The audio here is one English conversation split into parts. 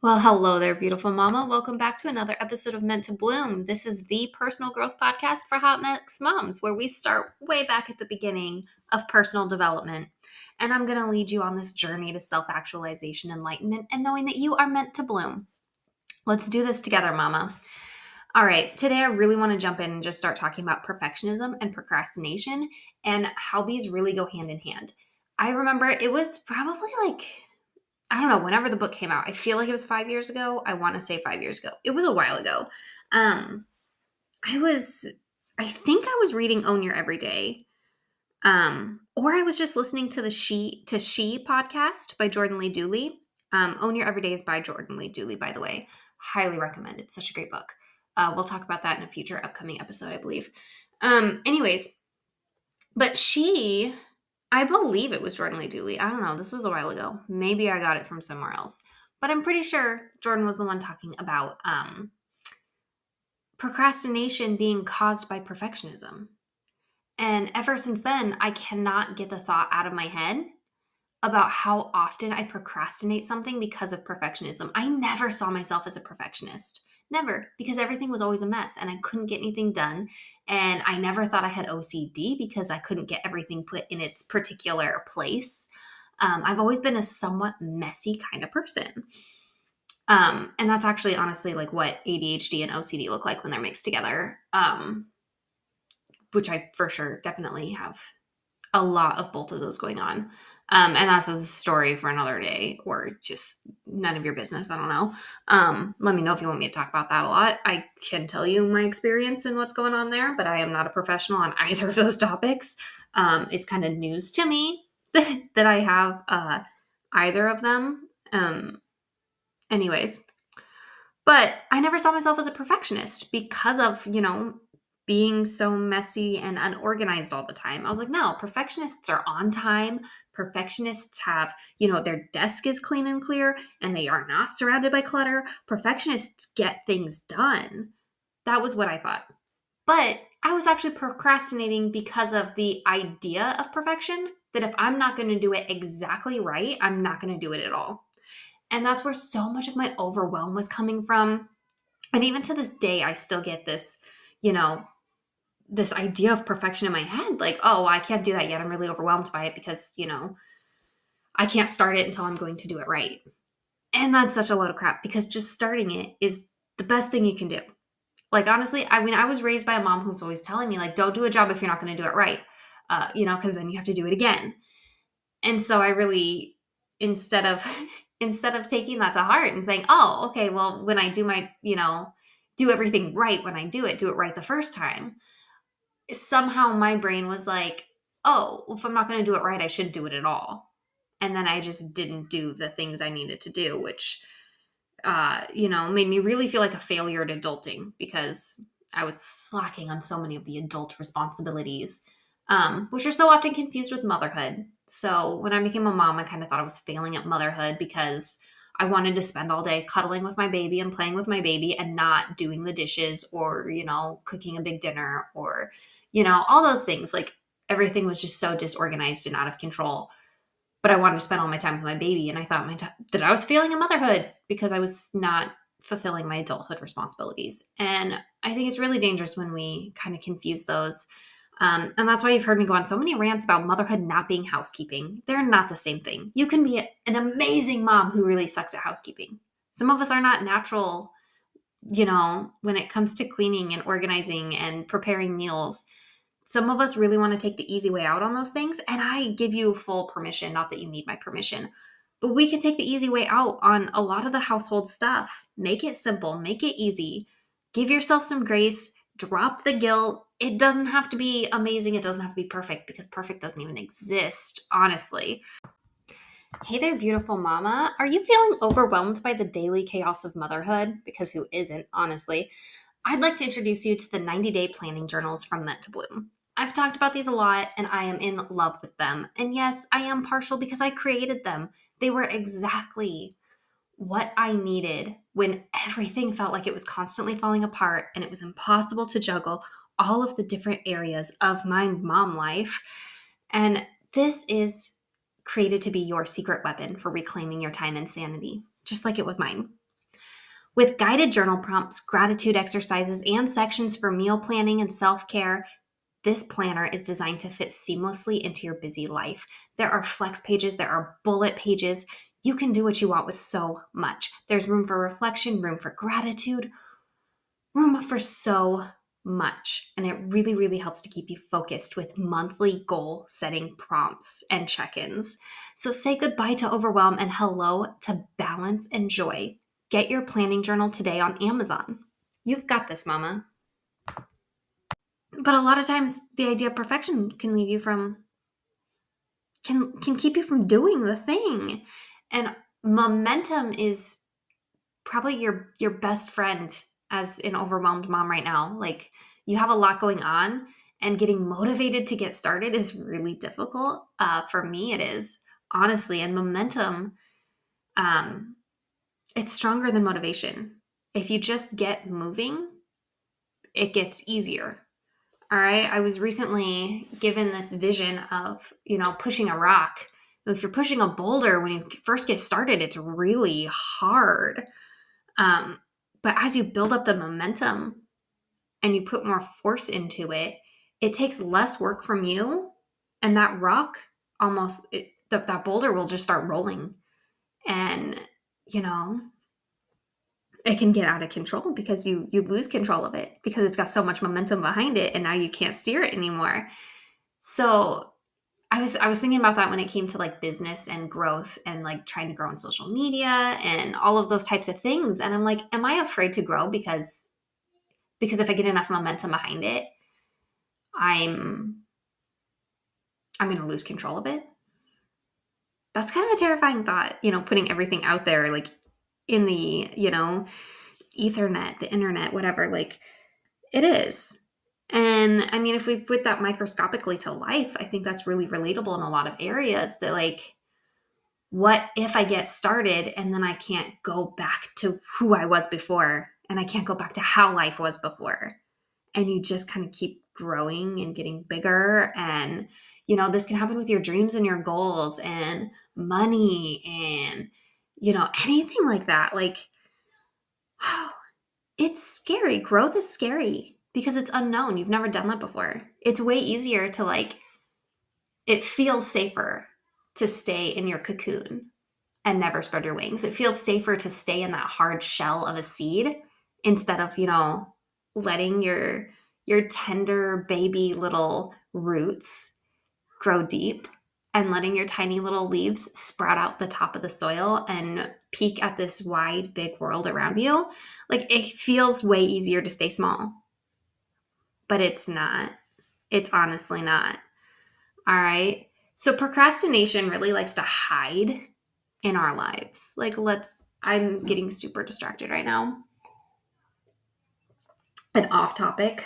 Well, hello there, beautiful mama. Welcome back to another episode of Meant to Bloom. This is the personal growth podcast for hot mess moms, where we start way back at the beginning of personal development. And I'm going to lead you on this journey to self actualization, enlightenment, and knowing that you are meant to bloom. Let's do this together, mama. All right, today I really want to jump in and just start talking about perfectionism and procrastination and how these really go hand in hand. I remember it was probably I don't know, whenever the book came out. I feel like it was 5 years ago. I want to say 5 years ago. It was a while ago. Um, I was I think I was reading Own Your Everyday. Or I was just listening to the She podcast by Jordan Lee Dooley. Own Your Everyday is by Jordan Lee Dooley, by the way. Highly recommend. It's such a great book. We'll talk about that in a future upcoming episode, I believe. Anyways, but I believe it was Jordan Lee Dooley. I don't know. This was a while ago. Maybe I got it from somewhere else. But I'm pretty sure Jordan was the one talking about procrastination being caused by perfectionism. And ever since then, I cannot get the thought out of my head about how often I procrastinate something because of perfectionism. I never saw myself as a perfectionist. Never, because everything was always a mess and I couldn't get anything done. And I never thought I had OCD because I couldn't get everything put in its particular place. I've always been a somewhat messy kind of person. And that's actually honestly like what ADHD and OCD look like when they're mixed together, which I for sure definitely have a lot of both of those going on. And that's a story for another day or just none of your business. I don't know. Let me know if you want me to talk about that a lot. I can tell you my experience and what's going on there, but I am not a professional on either of those topics. It's kind of news to me that I have either of them. Anyways, but I never saw myself as a perfectionist because of, being so messy and unorganized all the time. I was like, no, perfectionists are on time. Perfectionists have, their desk is clean and clear and they are not surrounded by clutter. Perfectionists get things done. That was what I thought. But I was actually procrastinating because of the idea of perfection, that if I'm not going to do it exactly right, I'm not going to do it at all. And that's where so much of my overwhelm was coming from. And even to this day, I still get this, this idea of perfection in my head. Like, oh, I can't do that yet. I'm really overwhelmed by it because, I can't start it until I'm going to do it right. And that's such a load of crap because just starting it is the best thing you can do. Like, honestly, I was raised by a mom who's always telling me, like, don't do a job if you're not going to do it right, because then you have to do it again. And so I really, instead of taking that to heart and saying, oh, okay, well, when I do my, do everything right when I do it right the first time, somehow my brain was like, oh, well, if I'm not going to do it right, I shouldn't do it at all. And then I just didn't do the things I needed to do, which, made me really feel like a failure at adulting because I was slacking on so many of the adult responsibilities, which are so often confused with motherhood. So when I became a mom, I kind of thought I was failing at motherhood because I wanted to spend all day cuddling with my baby and playing with my baby and not doing the dishes or, cooking a big dinner or, all those things. Like everything was just so disorganized and out of control. But I wanted to spend all my time with my baby. And I thought that I was failing at motherhood because I was not fulfilling my adulthood responsibilities. And I think it's really dangerous when we kind of confuse those. And that's why you've heard me go on so many rants about motherhood not being housekeeping. They're not the same thing. You can be an amazing mom who really sucks at housekeeping. Some of us are not natural, when it comes to cleaning and organizing and preparing meals. Some of us really want to take the easy way out on those things. And I give you full permission, not that you need my permission, but we can take the easy way out on a lot of the household stuff. Make it simple, make it easy, give yourself some grace, drop the guilt. It doesn't have to be amazing. It doesn't have to be perfect because perfect doesn't even exist, honestly. Hey there, beautiful mama. Are you feeling overwhelmed by the daily chaos of motherhood? Because who isn't, honestly? I'd like to introduce you to the 90-day planning journals from Meant to Bloom. I've talked about these a lot and I am in love with them. And yes, I am partial because I created them. They were exactly what I needed when everything felt like it was constantly falling apart and it was impossible to juggle all of the different areas of my mom life. And this is created to be your secret weapon for reclaiming your time and sanity, just like it was mine. With guided journal prompts, gratitude exercises, and sections for meal planning and self care, this planner is designed to fit seamlessly into your busy life. There are flex pages, there are bullet pages. You can do what you want with so much. There's room for reflection, room for gratitude, room for so much. And it really, really helps to keep you focused with monthly goal setting prompts and check ins. So say goodbye to overwhelm and hello to balance and joy. Get your planning journal today on Amazon. You've got this, mama. But a lot of times the idea of perfection can leave you from can keep you from doing the thing. And momentum is probably your best friend as an overwhelmed mom right now. Like, you have a lot going on, and getting motivated to get started is really difficult. For me, it is, honestly. And momentum, um, it's stronger than motivation. If you just get moving, it gets easier. All right. I was recently given this vision of, pushing a rock. If you're pushing a boulder when you first get started, it's really hard. But as you build up the momentum and you put more force into it, it takes less work from you. And that rock that boulder will just start rolling. And, you know, it can get out of control because you lose control of it because it's got so much momentum behind it, and now you can't steer it anymore. So I was thinking about that when it came to like business and growth and like trying to grow on social media and all of those types of things. And I'm like, am I afraid to grow because if I get enough momentum behind it, I'm going to lose control of it? That's kind of a terrifying thought, putting everything out there, like in the, ethernet, the internet, whatever, like it is. And I mean, if we put that microscopically to life, I think that's really relatable in a lot of areas that, like, what if I get started and then I can't go back to who I was before, and I can't go back to how life was before? And you just kind of keep growing and getting bigger. And, this can happen with your dreams and your goals and money and, anything like that. Like, it's scary. Growth is scary because it's unknown. You've never done that before. It's way easier to, like, it feels safer to stay in your cocoon and never spread your wings. It feels safer to stay in that hard shell of a seed instead of, letting your tender baby little roots grow deep and letting your tiny little leaves sprout out the top of the soil and peek at this wide, big world around you. Like, it feels way easier to stay small, but it's not. It's honestly not. All right. So procrastination really likes to hide in our lives. Like, I'm getting super distracted right now and off topic,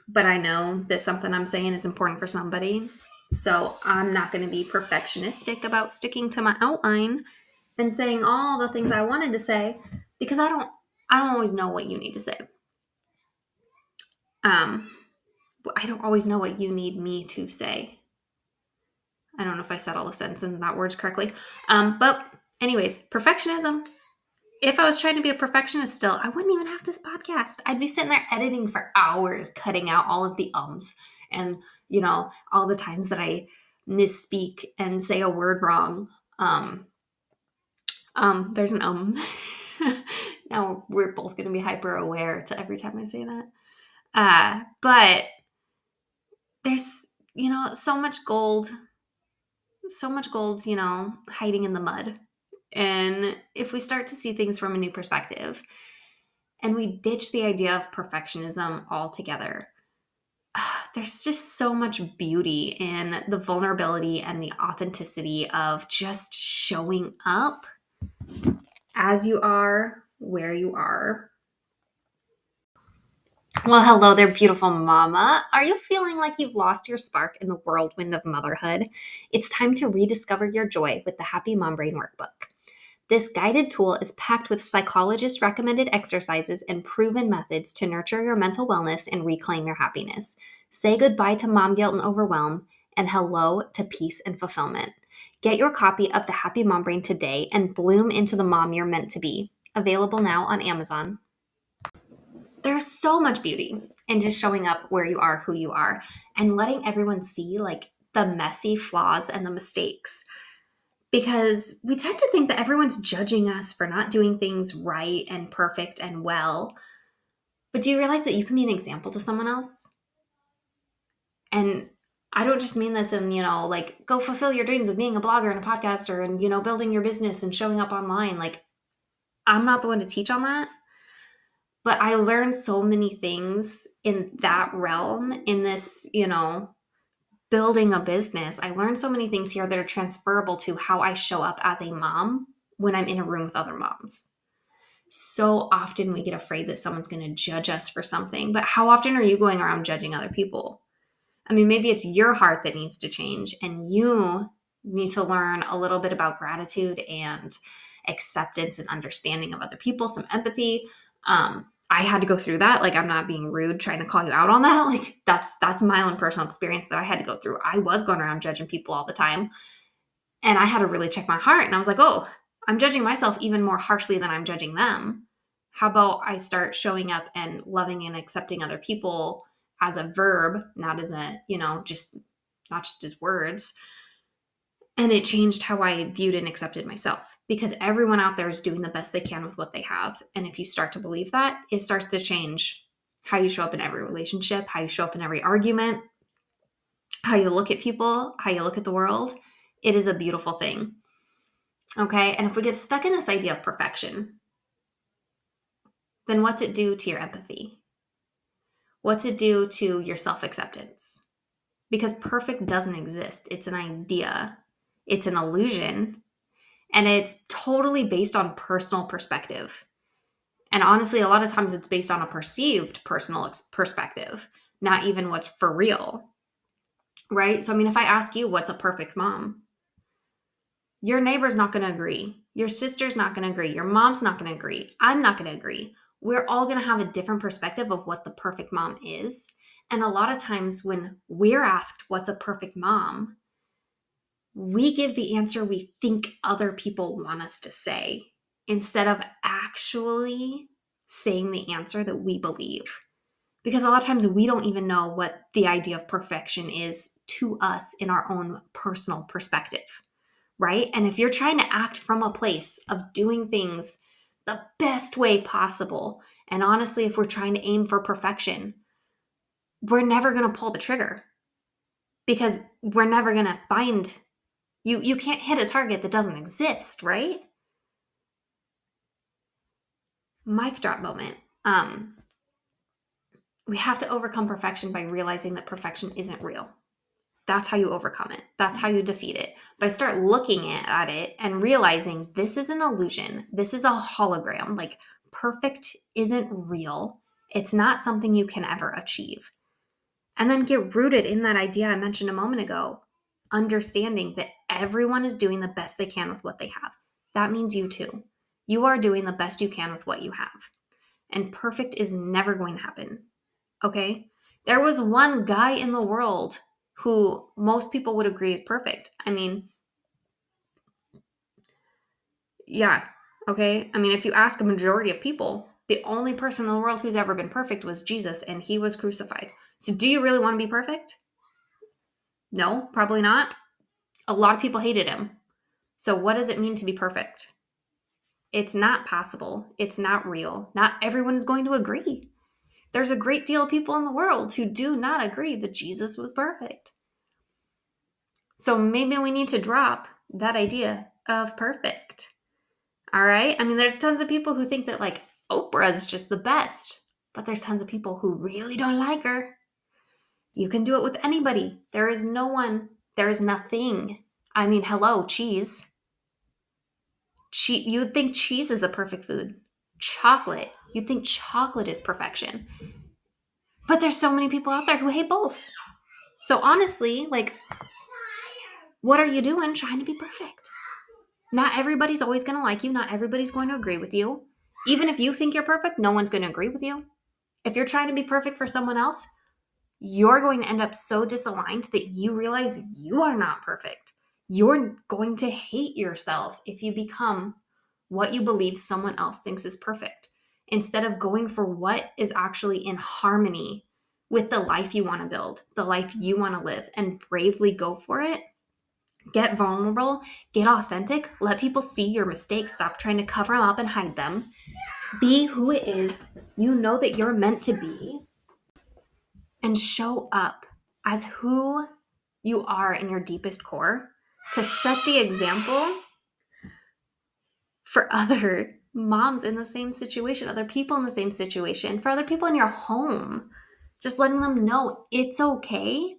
but I know that something I'm saying is important for somebody. So I'm not going to be perfectionistic about sticking to my outline and saying all the things I wanted to say, because I don't always know what you need to say. I don't always know what you need me to say. I don't know if I said all the sentences in that words correctly. But anyways, perfectionism. If I was trying to be a perfectionist still, I wouldn't even have this podcast. I'd be sitting there editing for hours, cutting out all of the ums and, all the times that I misspeak and say a word wrong. There's an Now we're both going to be hyper aware to every time I say that. But there's, so much gold, hiding in the mud. And if we start to see things from a new perspective and we ditch the idea of perfectionism altogether, there's just so much beauty in the vulnerability and the authenticity of just showing up as you are, where you are. Well, hello there, beautiful mama. Are you feeling like you've lost your spark in the whirlwind of motherhood? It's time to rediscover your joy with the Happy Mom Brain Workbook. This guided tool is packed with psychologist-recommended exercises and proven methods to nurture your mental wellness and reclaim your happiness. Say goodbye to mom guilt and overwhelm, and hello to peace and fulfillment. Get your copy of the Happy Mom Brain today and bloom into the mom you're meant to be. available now on Amazon. There's so much beauty in just showing up where you are, who you are, and letting everyone see like the messy flaws and the mistakes. Because we tend to think that everyone's judging us for not doing things right and perfect and well. But do you realize that you can be an example to someone else? And I don't just mean this in, like go fulfill your dreams of being a blogger and a podcaster and, building your business and showing up online. Like I'm not the one to teach on that. But I learned so many things in that realm, in this, building a business. I learned so many things here that are transferable to how I show up as a mom when I'm in a room with other moms. So often we get afraid that someone's going to judge us for something, but how often are you going around judging other people? I mean, maybe it's your heart that needs to change and you need to learn a little bit about gratitude and acceptance and understanding of other people, some empathy. I had to go through that. Like, I'm not being rude trying to call you out on that. Like, that's my own personal experience that I had to go through. I was going around judging people all the time. And I had to really check my heart. And I was like, oh, I'm judging myself even more harshly than I'm judging them. How about I start showing up and loving and accepting other people as a verb, not as a, not just as words. And it changed how I viewed and accepted myself because everyone out there is doing the best they can with what they have. And if you start to believe that, it starts to change how you show up in every relationship, how you show up in every argument, how you look at people, how you look at the world. It is a beautiful thing. Okay. And if we get stuck in this idea of perfection, then what's it do to your empathy? What's it do to your self-acceptance? Because perfect doesn't exist. It's an idea. It's an illusion. And it's totally based on personal perspective. And honestly, a lot of times it's based on a perceived personal perspective, not even what's for real. Right? So, I mean, if I ask you, what's a perfect mom? Your neighbor's not going to agree. Your sister's not going to agree. Your mom's not going to agree. I'm not going to agree. We're all going to have a different perspective of what the perfect mom is. And a lot of times when we're asked what's a perfect mom, we give the answer we think other people want us to say instead of actually saying the answer that we believe. Because a lot of times we don't even know what the idea of perfection is to us in our own personal perspective, right? And if you're trying to act from a place of doing things the best way possible, and honestly, if we're trying to aim for perfection, we're never going to pull the trigger because we're never going to find you can't hit a target that doesn't exist, right? Mic drop moment. We have to overcome perfection by realizing that perfection isn't real. That's how you overcome it. That's how you defeat it. By start looking at it and realizing this is an illusion. This is a hologram. Like perfect isn't real. It's not something you can ever achieve. And then get rooted in that idea I mentioned a moment ago, understanding that everyone is doing the best they can with what they have. That means you too. You are doing the best you can with what you have. And perfect is never going to happen. Okay? There was one guy in the world who most people would agree is perfect. I mean, yeah. Okay? I mean, if you ask a majority of people, the only person in the world who's ever been perfect was Jesus, and he was crucified. So do you really want to be perfect? No, probably not. A lot of people hated him. So what does it mean to be perfect? It's not possible. It's not real. Not everyone is going to agree. There's a great deal of people in the world who do not agree that Jesus was perfect. So maybe we need to drop that idea of perfect. All right? I mean, there's tons of people who think that like Oprah is just the best, but there's tons of people who really don't like her. You can do it with anybody. There is no one, there is nothing. I mean, hello, cheese. You would think cheese is a perfect food. Chocolate. You'd think chocolate is perfection. But there's so many people out there who hate both. So honestly, like, what are you doing trying to be perfect? Not everybody's always going to like you. Not everybody's going to agree with you. Even if you think you're perfect, no one's going to agree with you. If you're trying to be perfect for someone else, you're going to end up so disaligned that you realize you are not perfect. You're going to hate yourself if you become what you believe someone else thinks is perfect, instead of going for what is actually in harmony with the life you want to build, the life you want to live, and bravely go for it. Get vulnerable, get authentic, let people see your mistakes, stop trying to cover them up and hide them. Be who it is you know that you're meant to be, and show up as who you are in your deepest core to set the example for other moms in the same situation, other people in the same situation, for other people in your home. Just letting them know it's okay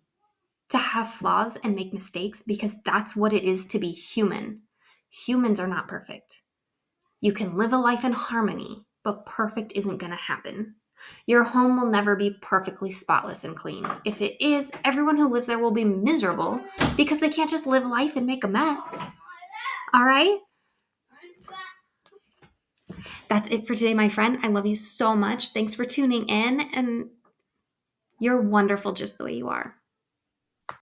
to have flaws and make mistakes, because that's what it is to be human. Humans are not perfect. You can live a life in harmony, but perfect isn't going to happen. Your home will never be perfectly spotless and clean. If it is, everyone who lives there will be miserable because they can't just live life and make a mess. All right? That's it for today, my friend. I love you so much. Thanks for tuning in, and you're wonderful just the way you are.